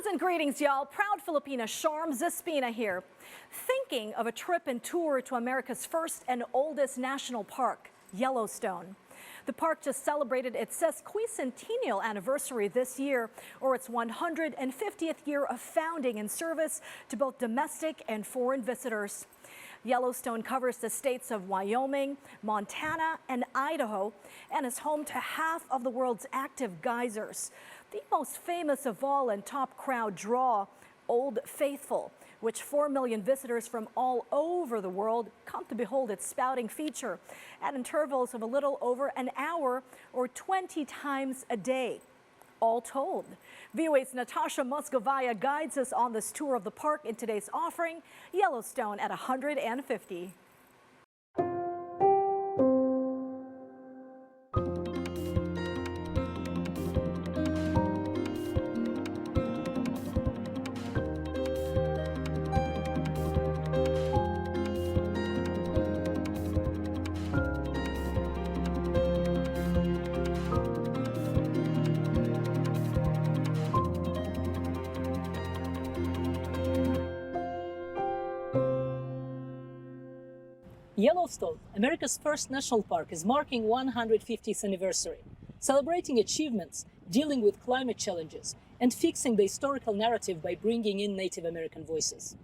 Floods and greetings, y'all. Proud Filipina Sharm Zespina here. Thinking of a trip and tour to America's first and oldest national park, Yellowstone. The park just celebrated its sesquicentennial anniversary this year, or its 150th year of founding and service to both domestic and foreign visitors. Yellowstone covers the states of Wyoming, Montana, and Idaho, and is home to half of the world's active geysers. The most famous of all and top crowd draw, Old Faithful, which 4 million visitors from all over the world come to behold its spouting feature at intervals of a little over an hour or 20 times a day. All told. VOA's Natasha Moscovaya guides us on this tour of the park in today's offering, Yellowstone at 150. Yellowstone, America's first national park, is marking 150th anniversary, celebrating achievements, dealing with climate challenges, and fixing the historical narrative by bringing in Native American voices.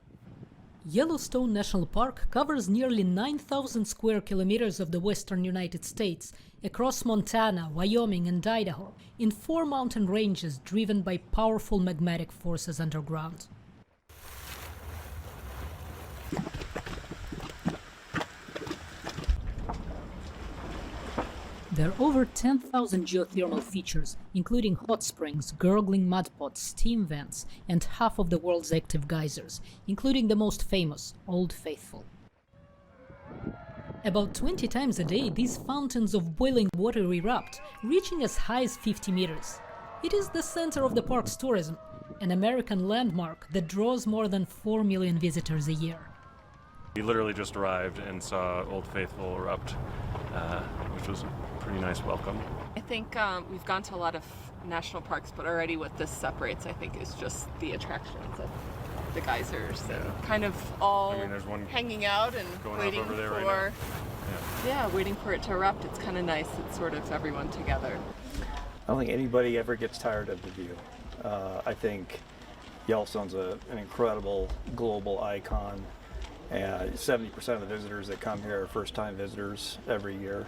Yellowstone National Park covers nearly 9,000 square kilometers of the western United States, across Montana, Wyoming, and Idaho, in 4 mountain ranges driven by powerful magmatic forces underground. There are over 10,000 geothermal features, including hot springs, gurgling mud pots, steam vents, and half of the world's active geysers, including the most famous, Old Faithful. About 20 times a day, these fountains of boiling water erupt, reaching as high as 50 meters. It is the center of the park's tourism, an American landmark that draws more than 4 million visitors a year. We literally just arrived and saw Old Faithful erupt, which was a pretty nice welcome. I think we've gone to a lot of national parks, but already what this separates, I think, is just the attractions of the geysers and kind of all there's one hanging out and waiting over there for, right yeah, waiting for it to erupt. It's kind of nice. It's sort of everyone together. I don't think anybody ever gets tired of the view. I think Yellowstone's an incredible global icon. 70% of the visitors that come here are first-time visitors every year.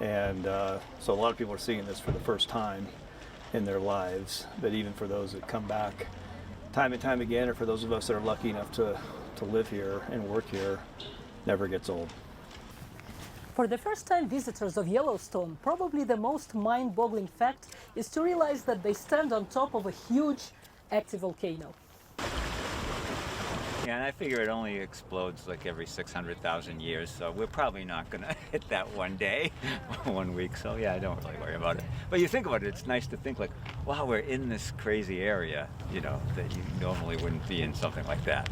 And so a lot of people are seeing this for the first time in their lives. But even for those that come back time and time again, or for those of us that are lucky enough to live here and work here, never gets old. For the first-time visitors of Yellowstone, probably the most mind-boggling fact is to realize that they stand on top of a huge active volcano. Yeah, and I figure it only explodes like every 600,000 years, so we're probably not going to hit that one day, 1 week, so yeah, I don't really worry about it. But you think about it, it's nice to think like, wow, we're in this crazy area, you know, that you normally wouldn't be in something like that.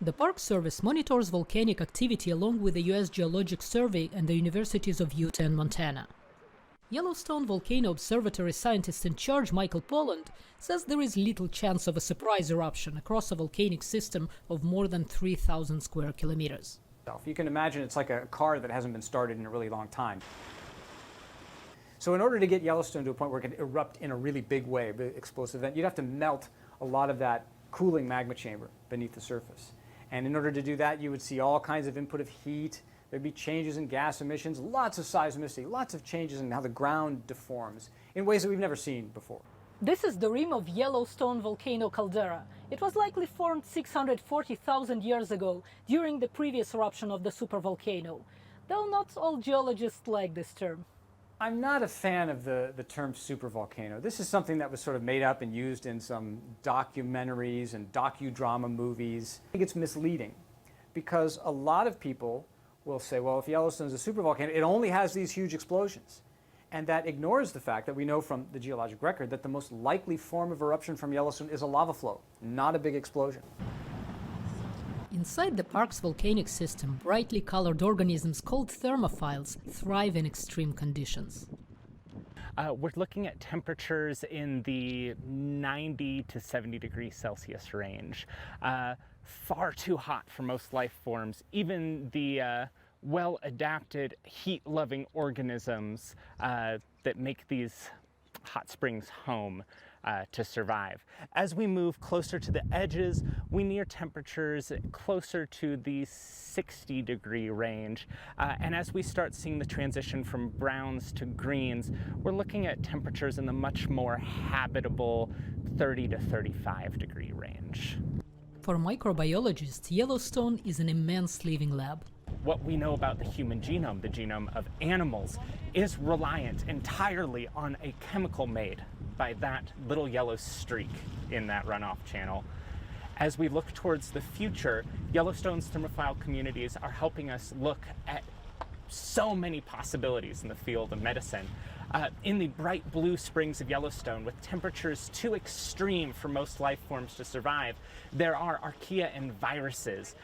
The Park Service monitors volcanic activity along with the U.S. Geologic Survey and the universities of Utah and Montana. Yellowstone Volcano Observatory scientist in charge Michael Polland says there is little chance of a surprise eruption across a volcanic system of more than 3,000 square kilometers. You can imagine it's like a car that hasn't been started in a really long time. So in order to get Yellowstone to a point where it can erupt in a really big way, big explosive event, you'd have to melt a lot of that cooling magma chamber beneath the surface. And in order to do that, you would see all kinds of input of heat. There'd be changes in gas emissions, lots of seismicity, lots of changes in how the ground deforms in ways that we've never seen before. This is the rim of Yellowstone volcano caldera. It was likely formed 640,000 years ago during the previous eruption of the supervolcano, though not all geologists like this term. I'm not a fan of the term supervolcano. This is something that was sort of made up and used in some documentaries and docudrama movies. I think it's misleading because a lot of people will say, well, if Yellowstone's a supervolcano, it only has these huge explosions. And that ignores the fact that we know from the geologic record that the most likely form of eruption from Yellowstone is a lava flow, not a big explosion. Inside the park's volcanic system, brightly colored organisms called thermophiles thrive in extreme conditions. we're looking at temperatures in the 90 to 70 degrees Celsius range. Far too hot for most life forms, even the well-adapted, heat-loving organisms that make these hot springs home to survive. As we move closer to the edges, we near temperatures closer to the 60-degree range. And as we start seeing the transition from browns to greens, we're looking at temperatures in the much more habitable 30 to 35-degree range. For microbiologists, Yellowstone is an immense living lab. What we know about the human genome, the genome of animals, is reliant entirely on a chemical made by that little yellow streak in that runoff channel. As we look towards the future, Yellowstone's thermophile communities are helping us look at so many possibilities in the field of medicine. In the bright blue springs of Yellowstone, with temperatures too extreme for most life forms to survive, there are archaea and viruses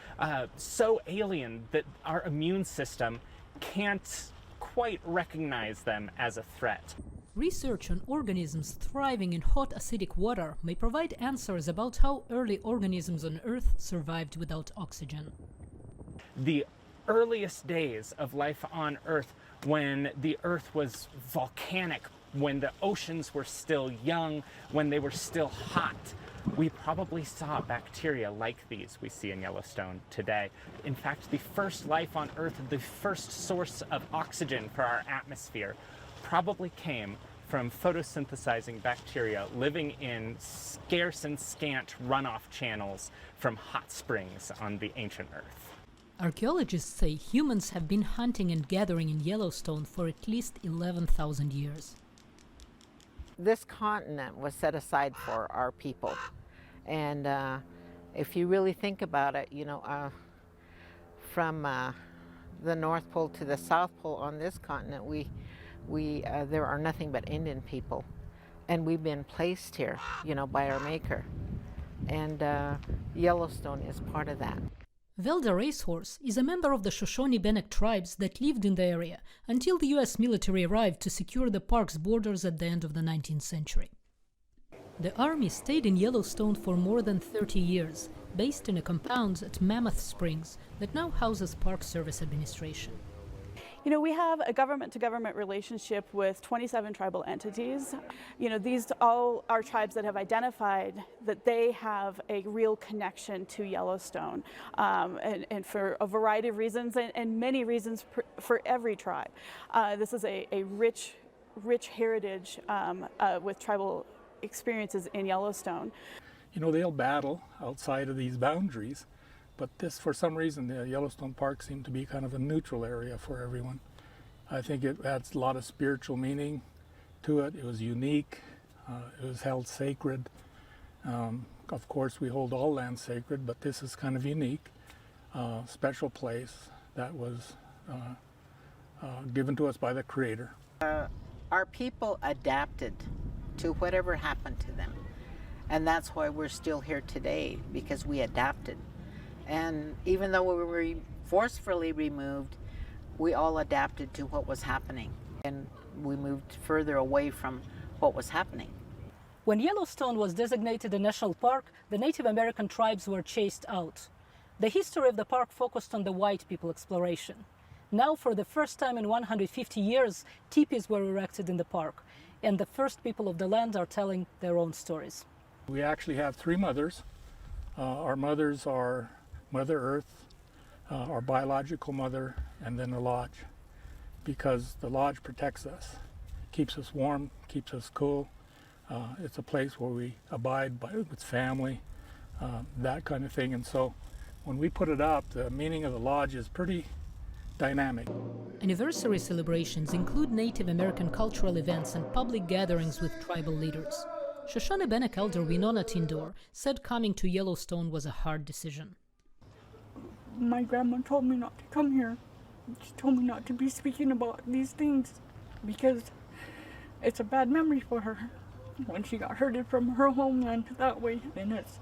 so alien that our immune system can't quite recognize them as a threat. Research on organisms thriving in hot acidic water may provide answers about how early organisms on Earth survived without oxygen. The earliest days of life on Earth, when the Earth was volcanic, when the oceans were still young, when they were still hot, we probably saw bacteria like these we see in Yellowstone today. In fact, the first life on Earth, the first source of oxygen for our atmosphere, probably came from photosynthesizing bacteria living in scarce and scant runoff channels from hot springs on the ancient Earth. Archaeologists say humans have been hunting and gathering in Yellowstone for at least 11,000 years. This continent was set aside for our people. And if you really think about it, you know, from the North Pole to the South Pole on this continent, there are nothing but Indian people. And we've been placed here, you know, by our maker. And Yellowstone is part of that. Velda Racehorse is a member of the Shoshone-Bannock tribes that lived in the area until the US military arrived to secure the park's borders at the end of the 19th century. The Army stayed in Yellowstone for more than 30 years, based in a compound at Mammoth Springs that now houses Park Service Administration. You know, we have a government-to-government relationship with 27 tribal entities. You know, these all are tribes that have identified that they have a real connection to Yellowstone, and for a variety of reasons, and many reasons for every tribe. This is a rich heritage with tribal experiences in Yellowstone. You know, they'll battle outside of these boundaries. But this, for some reason, the Yellowstone Park seemed to be kind of a neutral area for everyone. I think it adds a lot of spiritual meaning to it. It was unique. It was held sacred. Of course, we hold all land sacred, but this is kind of unique. Special place that was given to us by the Creator. Our people adapted to whatever happened to them. And that's why we're still here today, because we adapted. And even though we were forcefully removed, we all adapted to what was happening. And we moved further away from what was happening. When Yellowstone was designated a national park, the Native American tribes were chased out. The history of the park focused on the white people exploration. Now, for the first time in 150 years, teepees were erected in the park, and the first people of the land are telling their own stories. We actually have three mothers. Our mothers are Mother Earth, our biological mother, and then the lodge, because the lodge protects us, keeps us warm, keeps us cool. It's a place where we abide with family, that kind of thing. And so when we put it up, the meaning of the lodge is pretty dynamic. Anniversary celebrations include Native American cultural events and public gatherings with tribal leaders. Shoshone-Bannock elder Winona Tindor said coming to Yellowstone was a hard decision. My grandma told me not to come here. She told me not to be speaking about these things because it's a bad memory for her. When she got herded from her homeland that way, and it's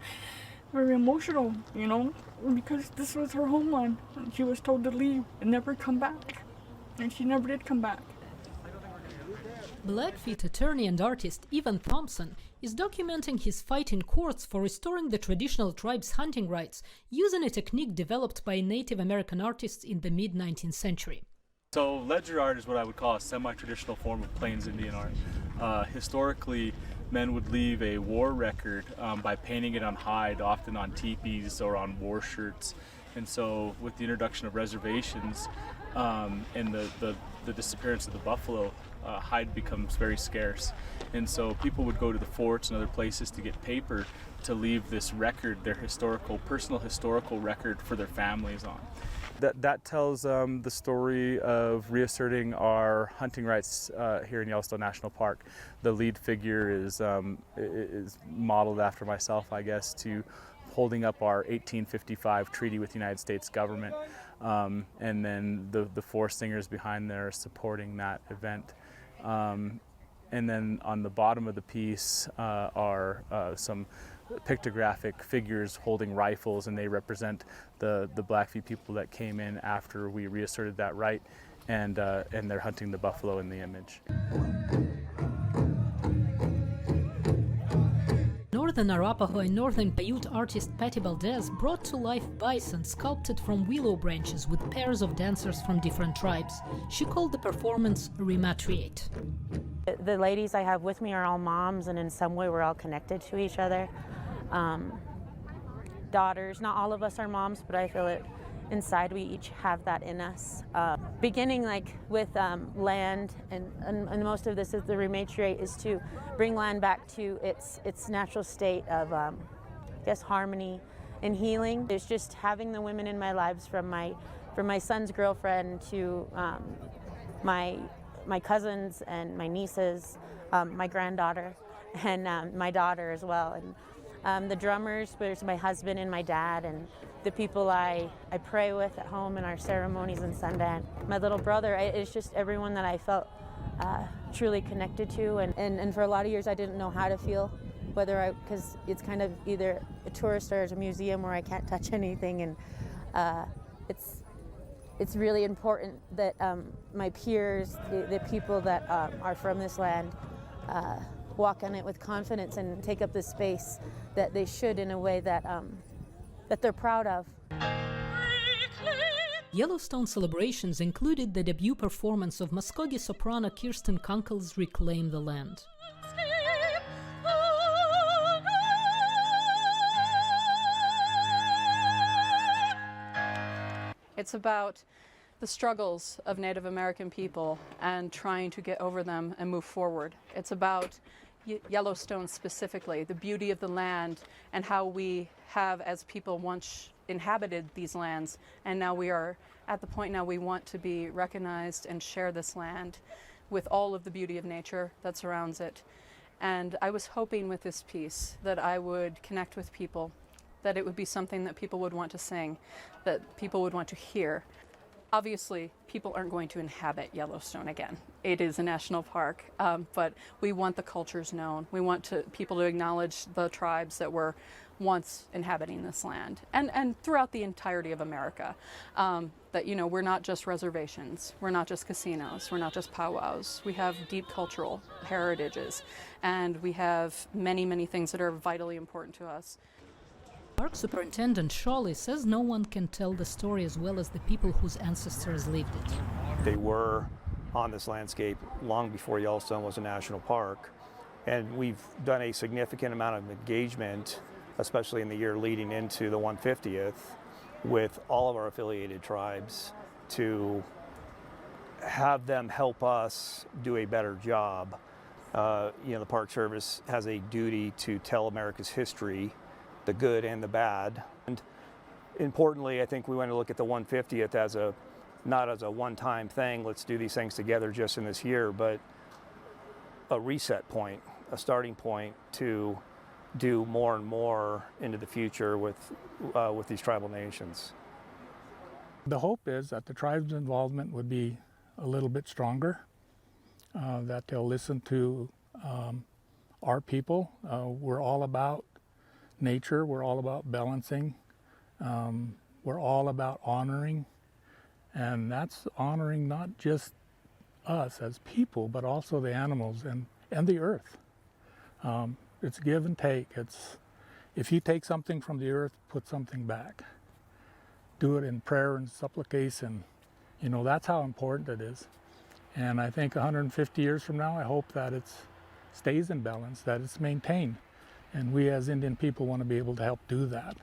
very emotional, you know, because this was her homeland. And she was told to leave and never come back. And she never did come back. Blackfeet attorney and artist Ivan Thompson is documenting his fight in courts for restoring the traditional tribe's hunting rights using a technique developed by Native American artists in the mid-19th century. So ledger art is what I would call a semi-traditional form of Plains Indian art. Historically, men would leave a war record by painting it on hide, often on teepees or on war shirts. And so with the introduction of reservations and the disappearance of the buffalo, hide becomes very scarce. And so people would go to the forts and other places to get paper to leave this record, their personal historical record for their families on. That tells the story of reasserting our hunting rights here in Yellowstone National Park. The lead figure is modeled after myself, I guess, to holding up our 1855 treaty with the United States government. And then the four singers behind there are supporting that event. And then on the bottom of the piece are some pictographic figures holding rifles, and they represent the Blackfeet people that came in after we reasserted that right, and they're hunting the buffalo in the image. Northern Arapaho and Northern Paiute artist Patty Valdez brought to life bison sculpted from willow branches with pairs of dancers from different tribes. She called the performance Rematriate. The ladies I have with me are all moms, and in some way we're all connected to each other. Daughters, not all of us are moms, but I feel it inside, we each have that in us. Beginning like with land, and most of this is the rematriate, is to bring land back to its natural state of, I guess, harmony and healing. There's just having the women in my lives, from my son's girlfriend to my cousins and my nieces, my granddaughter, and my daughter as well. And the drummers, there's my husband and my dad, and the people I pray with at home in our ceremonies in Sundance. My little brother, it's just everyone that I felt truly connected to. And for a lot of years I didn't know how to feel, because it's kind of either a tourist or a museum where I can't touch anything. And it's really important that my peers, the people that are from this land, walk on it with confidence and take up the space that they should, in a way that they're proud of. Yellowstone celebrations included the debut performance of Muskogee soprano Kirsten Kunkel's Reclaim the Land. It's about the struggles of Native American people and trying to get over them and move forward. It's about Yellowstone specifically, the beauty of the land, and how we have, as people, once inhabited these lands, and now we are at the point now we want to be recognized and share this land with all of the beauty of nature that surrounds it. And I was hoping with this piece that I would connect with people, that it would be something that people would want to sing, that people would want to hear. Obviously, people aren't going to inhabit Yellowstone again. It is a national park, but we want the cultures known. We want people to acknowledge the tribes that were once inhabiting this land, and throughout the entirety of America. That, you know, we're not just reservations, we're not just casinos, we're not just powwows. We have deep cultural heritages, and we have many, many things that are vitally important to us. Park Superintendent Shawley says no one can tell the story as well as the people whose ancestors lived it. They were on this landscape long before Yellowstone was a national park, and we've done a significant amount of engagement, especially in the year leading into the 150th, with all of our affiliated tribes to have them help us do a better job. The Park Service has a duty to tell America's history, the good and the bad. And importantly, I think we want to look at the 150th as not as a one-time thing, let's do these things together just in this year, but a reset point, a starting point to do more and more into the future with these tribal nations. The hope is that the tribe's involvement would be a little bit stronger, that they'll listen to our people. We're all about nature, we're all about balancing, we're all about honoring, and that's honoring not just us as people, but also the animals and the earth. It's give and take. If you take something from the earth, put something back. Do it in prayer and supplication. You know, that's how important it is. And I think 150 years from now, I hope that it stays in balance, that it's maintained. And we as Indian people want to be able to help do that.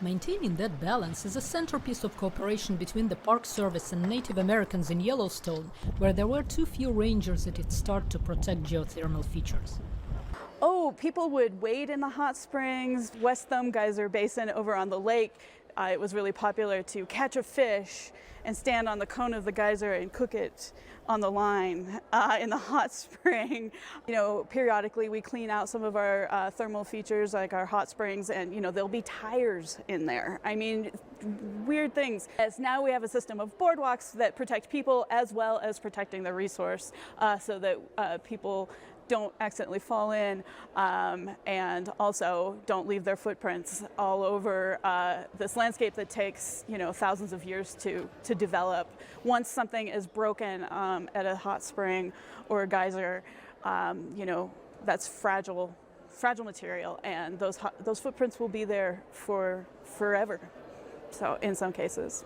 Maintaining that balance is a centerpiece of cooperation between the Park Service and Native Americans in Yellowstone, where there were too few rangers at its start to protect geothermal features. Oh, people would wade in the hot springs. West Thumb Geyser Basin over on the lake, it was really popular to catch a fish and stand on the cone of the geyser and cook it on the line in the hot spring. You know, periodically we clean out some of our thermal features like our hot springs, and you know, there'll be tires in there. I mean, weird things. As now we have a system of boardwalks that protect people as well as protecting the resource, so that people don't accidentally fall in, and also don't leave their footprints all over this landscape that takes, you know, thousands of years to develop. Once something is broken at a hot spring or a geyser, you know, that's fragile material, and those footprints will be there for forever. So in some cases.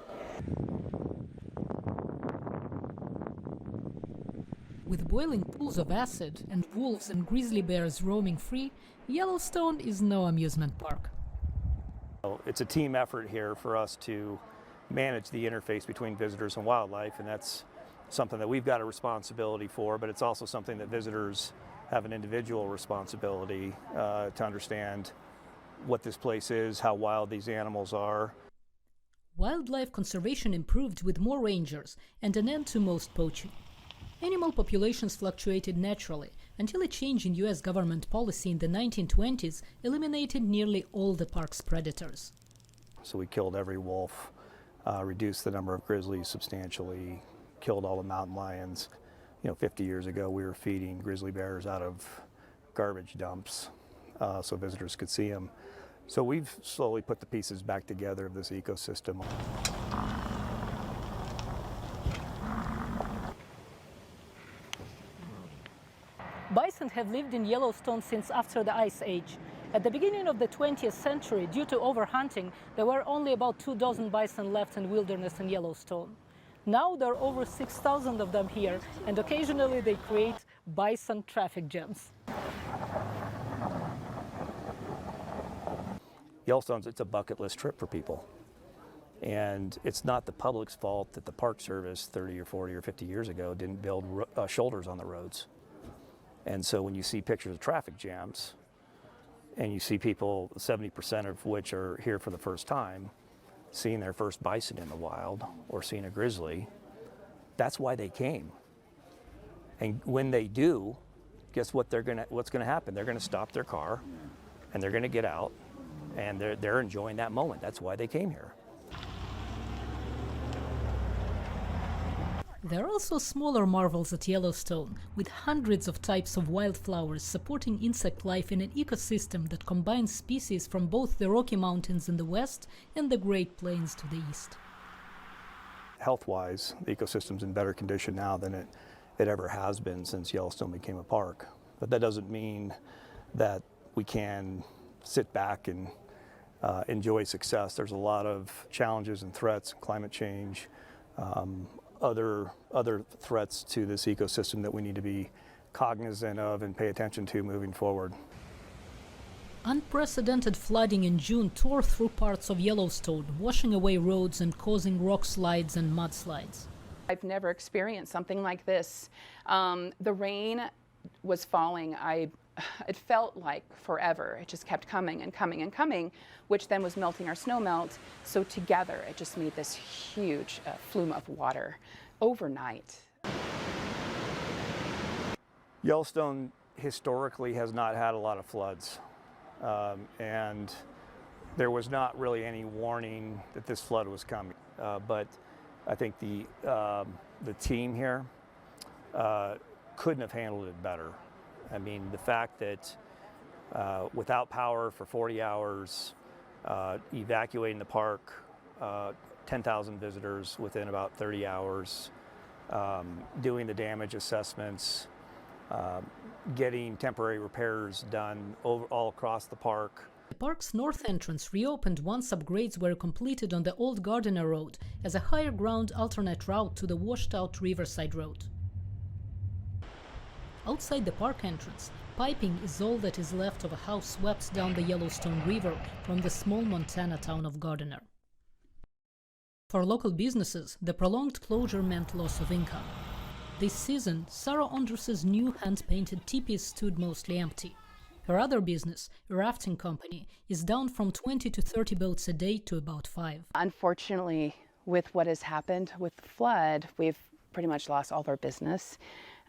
With boiling pools of acid and wolves and grizzly bears roaming free, Yellowstone is no amusement park. It's a team effort here for us to manage the interface between visitors and wildlife, and that's something that we've got a responsibility for, but it's also something that visitors have an individual responsibility to understand what this place is, how wild these animals are. Wildlife conservation improved with more rangers and an end to most poaching. Animal populations fluctuated naturally until a change in U.S. government policy in the 1920s eliminated nearly all the park's predators. So we killed every wolf, reduced the number of grizzlies substantially, killed all the mountain lions. You know, 50 years ago we were feeding grizzly bears out of garbage dumps so visitors could see them. So we've slowly put the pieces back together of this ecosystem. Bison have lived in Yellowstone since after the Ice Age. At the beginning of the 20th century, due to overhunting, there were only about 24 bison left in wilderness in Yellowstone. Now there are over 6,000 of them here, and occasionally they create bison traffic jams. Yellowstone's, it's a bucket list trip for people. And it's not the public's fault that the Park Service 30 or 40 or 50 years ago didn't build shoulders on the roads. And so when you see pictures of traffic jams, and you see people, 70% of which are here for the first time, seeing their first bison in the wild or seeing a grizzly, that's why they came. And when they do, guess what what's gonna happen? They're gonna stop their car and they're gonna get out, and they're enjoying that moment. That's why they came here. There are also smaller marvels at Yellowstone, with hundreds of types of wildflowers supporting insect life in an ecosystem that combines species from both the Rocky Mountains in the west and the Great Plains to the east. Health-wise, the ecosystem's in better condition now than it ever has been since Yellowstone became a park. But that doesn't mean that we can sit back and enjoy success. There's a lot of challenges and threats, climate change, other threats to this ecosystem that we need to be cognizant of and pay attention to moving forward. Unprecedented flooding in June tore through parts of Yellowstone, washing away roads and causing rock slides and mudslides. I've never experienced something like this. The rain was falling. It felt like forever. It just kept coming and coming and coming, which then was melting our snow melt. So together, it just made this huge flume of water overnight. Yellowstone historically has not had a lot of floods, and there was not really any warning that this flood was coming. But I think the team here couldn't have handled it better. I mean, the fact that without power for 40 hours, evacuating the park, 10,000 visitors within about 30 hours, doing the damage assessments, getting temporary repairs done all across the park. The park's north entrance reopened once upgrades were completed on the old Gardiner Road as a higher ground alternate route to the washed-out Riverside Road. Outside the park entrance, piping is all that is left of a house swept down the Yellowstone River from the small Montana town of Gardiner. For local businesses, the prolonged closure meant loss of income. This season, Sarah Andrus's new hand-painted teepees stood mostly empty. Her other business, a rafting company, is down from 20 to 30 boats a day to about 5. Unfortunately, with what has happened with the flood, we've pretty much lost all of our business.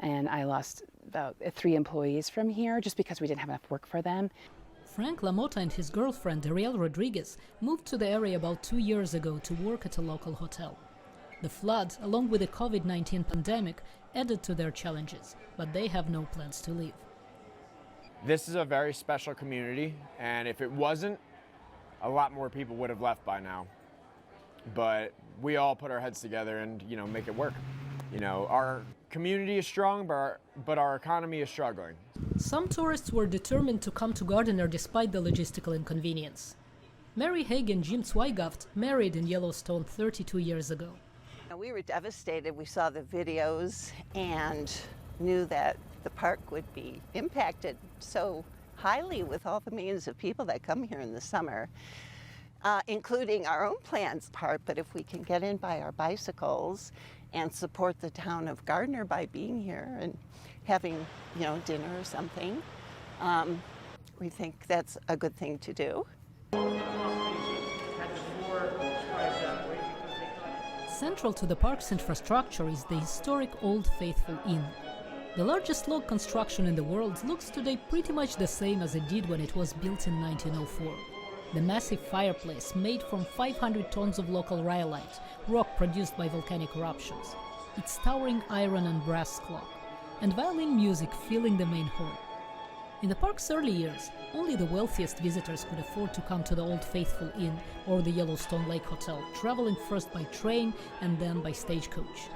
And I lost about 3 employees from here just because we didn't have enough work for them. Frank LaMotta and his girlfriend, Ariel Rodriguez, moved to the area about 2 years ago to work at a local hotel. The flood, along with the COVID-19 pandemic, added to their challenges, but they have no plans to leave. This is a very special community, and if it wasn't, a lot more people would have left by now. But we all put our heads together and, make it work. Our community is strong, but our economy is struggling. Some tourists were determined to come to Gardiner despite the logistical inconvenience. Mary Haig and Jim Zweigaft married in Yellowstone 32 years ago. We were devastated. We saw the videos and knew that the park would be impacted so highly with all the millions of people that come here in the summer, including our own plans part. But if we can get in by our bicycles and support the town of Gardiner by being here and having, dinner or something, we think that's a good thing to do. Central to the park's infrastructure is the historic Old Faithful Inn. The largest log construction in the world looks today pretty much the same as it did when it was built in 1904. The massive fireplace made from 500 tons of local rhyolite, rock produced by volcanic eruptions, its towering iron and brass clock, and violin music filling the main hall. In the park's early years, only the wealthiest visitors could afford to come to the Old Faithful Inn or the Yellowstone Lake Hotel, traveling first by train and then by stagecoach.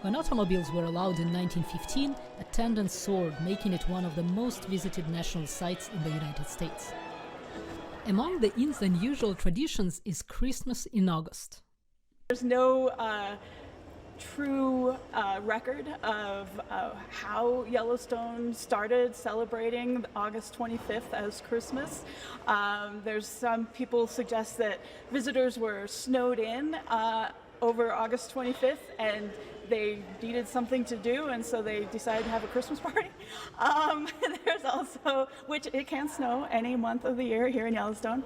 When automobiles were allowed in 1915, attendance soared, making it one of the most visited national sites in the United States. Among the inn's unusual traditions is Christmas in August. There's no true record of how Yellowstone started celebrating August 25th as Christmas. There's some people suggest that visitors were snowed in over August 25th and they needed something to do, and so they decided to have a Christmas party. There's also, which it can snow any month of the year here in Yellowstone.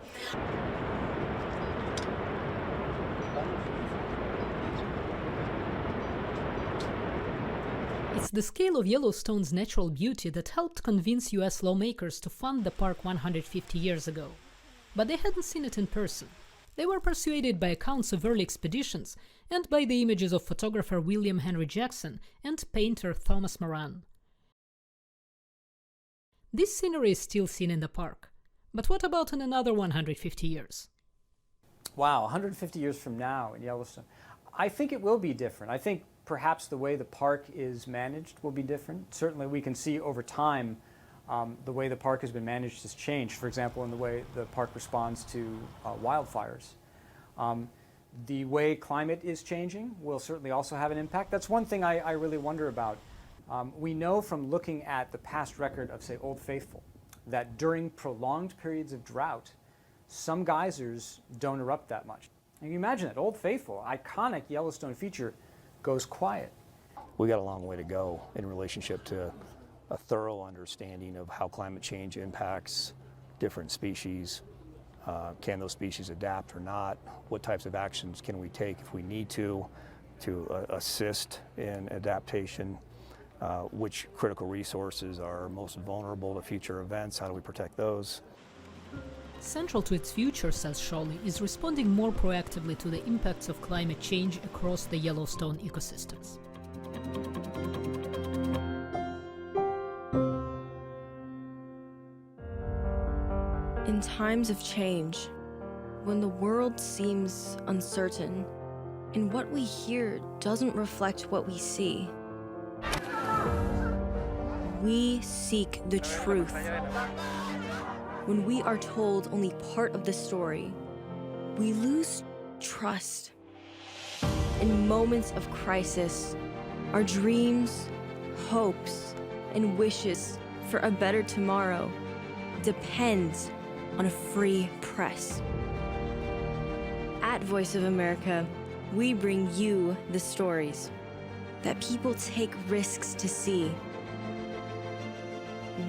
It's the scale of Yellowstone's natural beauty that helped convince US lawmakers to fund the park 150 years ago. But they hadn't seen it in person. They were persuaded by accounts of early expeditions and by the images of photographer William Henry Jackson and painter Thomas Moran. This scenery is still seen in the park. But what about in another 150 years? Wow, 150 years from now in Yellowstone. I think it will be different. I think perhaps the way the park is managed will be different. Certainly we can see over time the way the park has been managed has changed. For example, in the way the park responds to wildfires. The way climate is changing will certainly also have an impact. That's one thing I really wonder about. We know from looking at the past record of, say, Old Faithful, that during prolonged periods of drought, some geysers don't erupt that much. And you imagine that, Old Faithful, iconic Yellowstone feature, goes quiet. We got a long way to go in relationship to a thorough understanding of how climate change impacts different species. Can those species adapt or not? What types of actions can we take if we need to assist in adaptation? Which critical resources are most vulnerable to future events? How do we protect those? Central to its future, says Shawley, is responding more proactively to the impacts of climate change across the Yellowstone ecosystems. In times of change, when the world seems uncertain, and what we hear doesn't reflect what we see, we seek the truth. When we are told only part of the story, we lose trust. In moments of crisis, our dreams, hopes, and wishes for a better tomorrow depends on a free press. At Voice of America, we bring you the stories that people take risks to see.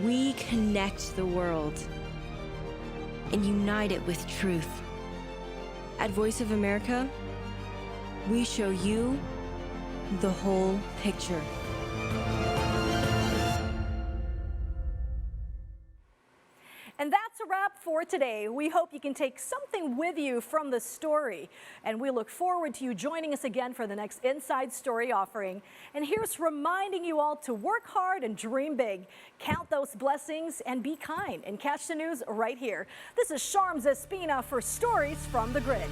We connect the world and unite it with truth. At Voice of America, we show you the whole picture. And that's a wrap for today. We hope you can take something with you from the story. And we look forward to you joining us again for the next Inside Story offering. And here's reminding you all to work hard and dream big. Count those blessings and be kind. And catch the news right here. This is Sharms Espina for Stories from the Grid.